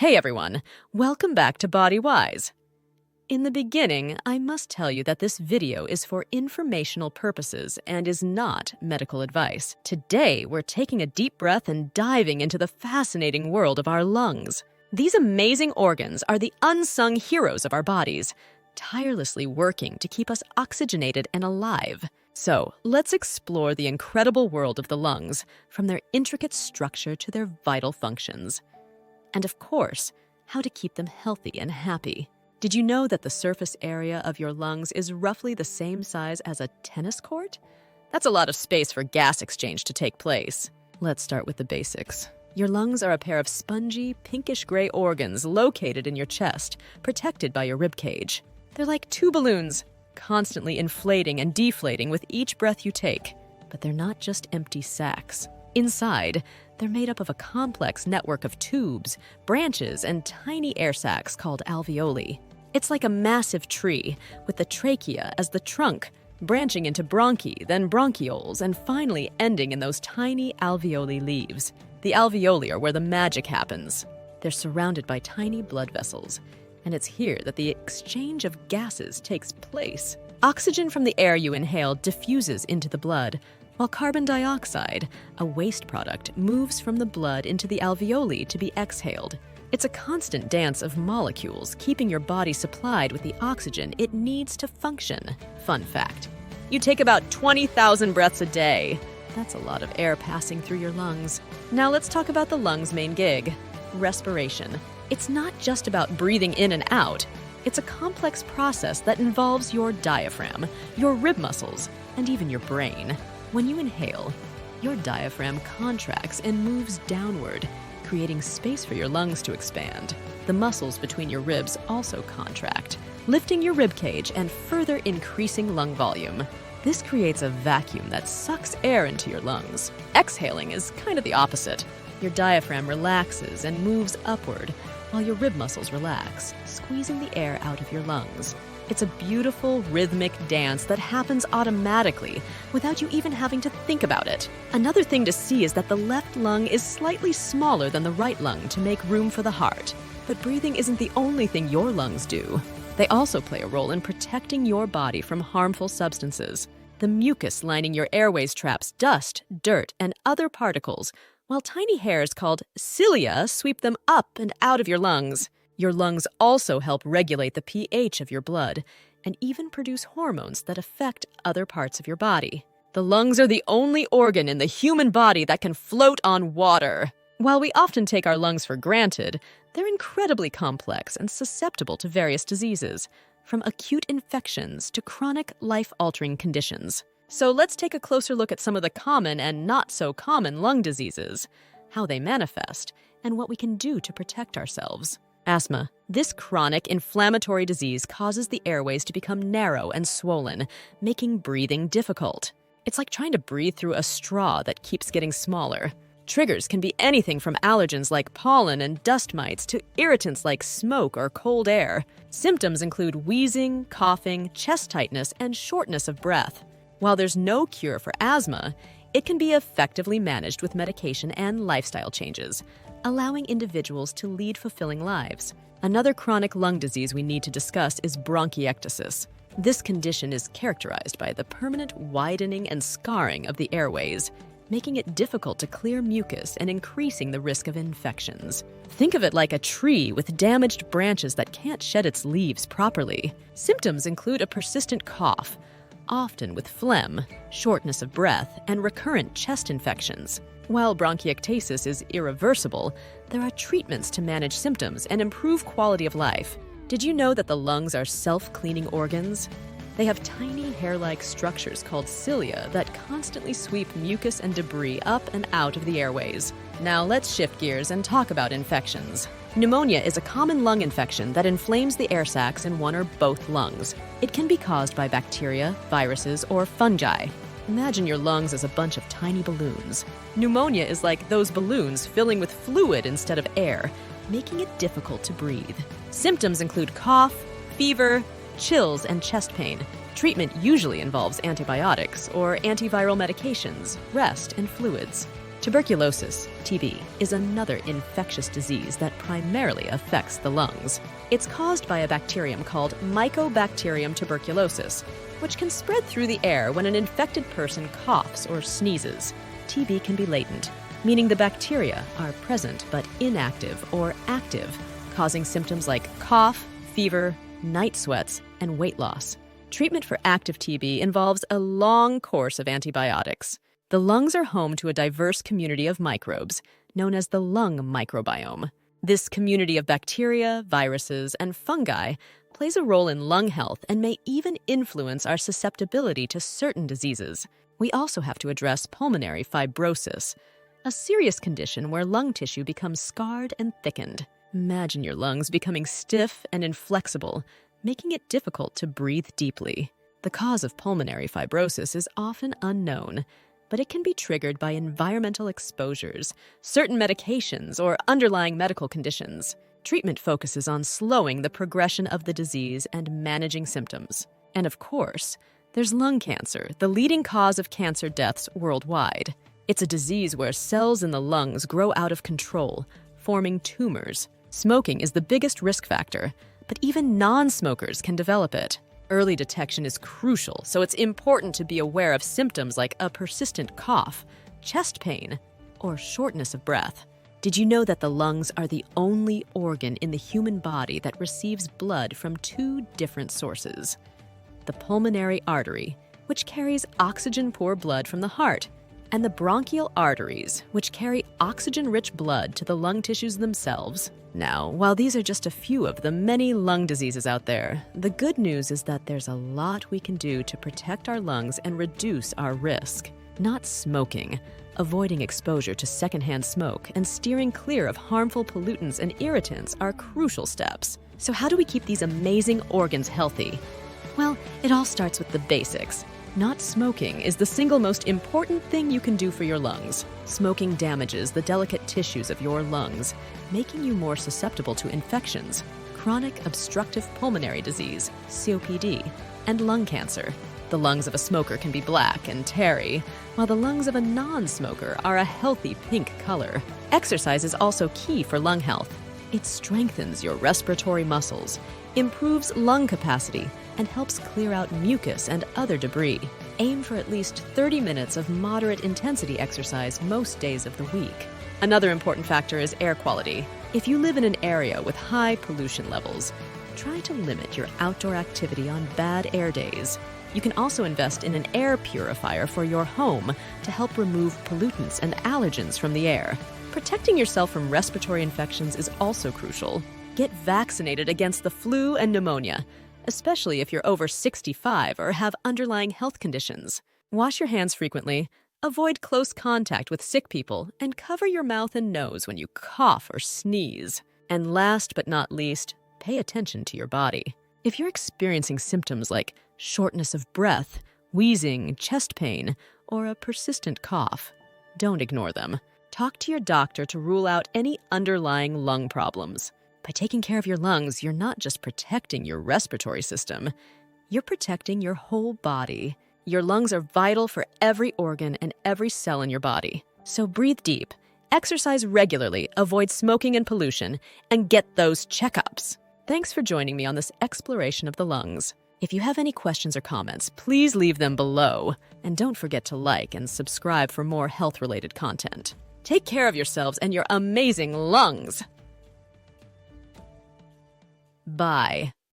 Hey everyone, welcome back to Body Wise. In the beginning, I must tell you that this video is for informational purposes and is not medical advice. Today, we're taking a deep breath and diving into the fascinating world of our lungs. These amazing organs are the unsung heroes of our bodies, tirelessly working to keep us oxygenated and alive. So, let's explore the incredible world of the lungs, from their intricate structure to their vital functions. And of course, how to keep them healthy and happy. Did you know that the surface area of your lungs is roughly the same size as a tennis court? That's a lot of space for gas exchange to take place. Let's start with the basics. Your lungs are a pair of spongy, pinkish-gray organs located in your chest, protected by your rib cage. They're like two balloons, constantly inflating and deflating with each breath you take. But they're not just empty sacs. Inside, they're made up of a complex network of tubes, branches, and tiny air sacs called alveoli. It's like a massive tree, with the trachea as the trunk, branching into bronchi, then bronchioles, and finally ending in those tiny alveoli leaves. The alveoli are where the magic happens. They're surrounded by tiny blood vessels, and it's here that the exchange of gases takes place. Oxygen from the air you inhale diffuses into the blood, while carbon dioxide, a waste product, moves from the blood into the alveoli to be exhaled. It's a constant dance of molecules, keeping your body supplied with the oxygen it needs to function. Fun fact: you take about 20,000 breaths a day. That's a lot of air passing through your lungs. Now let's talk about the lungs' main gig: respiration. It's not just about breathing in and out. It's a complex process that involves your diaphragm, your rib muscles, and even your brain. When you inhale, your diaphragm contracts and moves downward, creating space for your lungs to expand. The muscles between your ribs also contract, lifting your rib cage and further increasing lung volume. This creates a vacuum that sucks air into your lungs. Exhaling is kind of the opposite. Your diaphragm relaxes and moves upward, while your rib muscles relax, squeezing the air out of your lungs. It's a beautiful, rhythmic dance that happens automatically, without you even having to think about it. Another thing to see is that the left lung is slightly smaller than the right lung to make room for the heart. But breathing isn't the only thing your lungs do. They also play a role in protecting your body from harmful substances. The mucus lining your airways traps dust, dirt, and other particles, while tiny hairs called cilia sweep them up and out of your lungs. Your lungs also help regulate the pH of your blood and even produce hormones that affect other parts of your body. The lungs are the only organ in the human body that can float on water. While we often take our lungs for granted, they're incredibly complex and susceptible to various diseases, from acute infections to chronic, life-altering conditions. So let's take a closer look at some of the common and not so common lung diseases, how they manifest, and what we can do to protect ourselves. Asthma. This chronic inflammatory disease causes the airways to become narrow and swollen, making breathing difficult. It's like trying to breathe through a straw that keeps getting smaller. Triggers can be anything from allergens like pollen and dust mites to irritants like smoke or cold air. Symptoms include wheezing, coughing, chest tightness, and shortness of breath. While there's no cure for asthma, it can be effectively managed with medication and lifestyle changes, allowing individuals to lead fulfilling lives. Another chronic lung disease we need to discuss is bronchiectasis. This condition is characterized by the permanent widening and scarring of the airways, making it difficult to clear mucus and increasing the risk of infections. Think of it like a tree with damaged branches that can't shed its leaves properly. Symptoms include a persistent cough, often with phlegm, shortness of breath, and recurrent chest infections. While bronchiectasis is irreversible, there are treatments to manage symptoms and improve quality of life. Did you know that the lungs are self-cleaning organs? They have tiny hair-like structures called cilia that constantly sweep mucus and debris up and out of the airways. Now let's shift gears and talk about infections. Pneumonia is a common lung infection that inflames the air sacs in one or both lungs. It can be caused by bacteria, viruses, or fungi. Imagine your lungs as a bunch of tiny balloons. Pneumonia is like those balloons filling with fluid instead of air, making it difficult to breathe. Symptoms include cough, fever, chills, and chest pain. Treatment usually involves antibiotics or antiviral medications, rest, and fluids. Tuberculosis, TB, is another infectious disease that primarily affects the lungs. It's caused by a bacterium called Mycobacterium tuberculosis, which can spread through the air when an infected person coughs or sneezes. TB can be latent, meaning the bacteria are present but inactive or active, causing symptoms like cough, fever, night sweats, and weight loss. Treatment for active TB involves a long course of antibiotics. The lungs are home to a diverse community of microbes, known as the lung microbiome. This community of bacteria, viruses, and fungi plays a role in lung health and may even influence our susceptibility to certain diseases. We also have to address pulmonary fibrosis, a serious condition where lung tissue becomes scarred and thickened. Imagine your lungs becoming stiff and inflexible, making it difficult to breathe deeply. The cause of pulmonary fibrosis is often unknown, but it can be triggered by environmental exposures, certain medications, or underlying medical conditions. Treatment focuses on slowing the progression of the disease and managing symptoms. And of course, there's lung cancer, the leading cause of cancer deaths worldwide. It's a disease where cells in the lungs grow out of control, forming tumors. Smoking is the biggest risk factor, but even non-smokers can develop it. Early detection is crucial, so it's important to be aware of symptoms like a persistent cough, chest pain, or shortness of breath. Did you know that the lungs are the only organ in the human body that receives blood from two different sources? The pulmonary artery, which carries oxygen-poor blood from the heart, and the bronchial arteries, which carry oxygen-rich blood to the lung tissues themselves. Now, while these are just a few of the many lung diseases out there, the good news is that there's a lot we can do to protect our lungs and reduce our risk. Not smoking, avoiding exposure to secondhand smoke, and steering clear of harmful pollutants and irritants are crucial steps. So how do we keep these amazing organs healthy? Well, it all starts with the basics. Not smoking is the single most important thing you can do for your lungs. Smoking damages the delicate tissues of your lungs, making you more susceptible to infections, chronic obstructive pulmonary disease, COPD, and lung cancer. The lungs of a smoker can be black and tarry, while the lungs of a non-smoker are a healthy pink color. Exercise is also key for lung health. It strengthens your respiratory muscles, improves lung capacity, and helps clear out mucus and other debris. Aim for at least 30 minutes of moderate intensity exercise most days of the week. Another important factor is air quality. If you live in an area with high pollution levels, try to limit your outdoor activity on bad air days. You can also invest in an air purifier for your home to help remove pollutants and allergens from the air. Protecting yourself from respiratory infections is also crucial. Get vaccinated against the flu and pneumonia, especially if you're over 65 or have underlying health conditions. Wash your hands frequently, avoid close contact with sick people, and cover your mouth and nose when you cough or sneeze. And last but not least, pay attention to your body. If you're experiencing symptoms like shortness of breath, wheezing, chest pain, or a persistent cough, don't ignore them. Talk to your doctor to rule out any underlying lung problems. By taking care of your lungs, you're not just protecting your respiratory system, you're protecting your whole body. Your lungs are vital for every organ and every cell in your body. So breathe deep, exercise regularly, avoid smoking and pollution, and get those checkups. Thanks for joining me on this exploration of the lungs. If you have any questions or comments, please leave them below. And don't forget to like and subscribe for more health-related content. Take care of yourselves and your amazing lungs. Bye.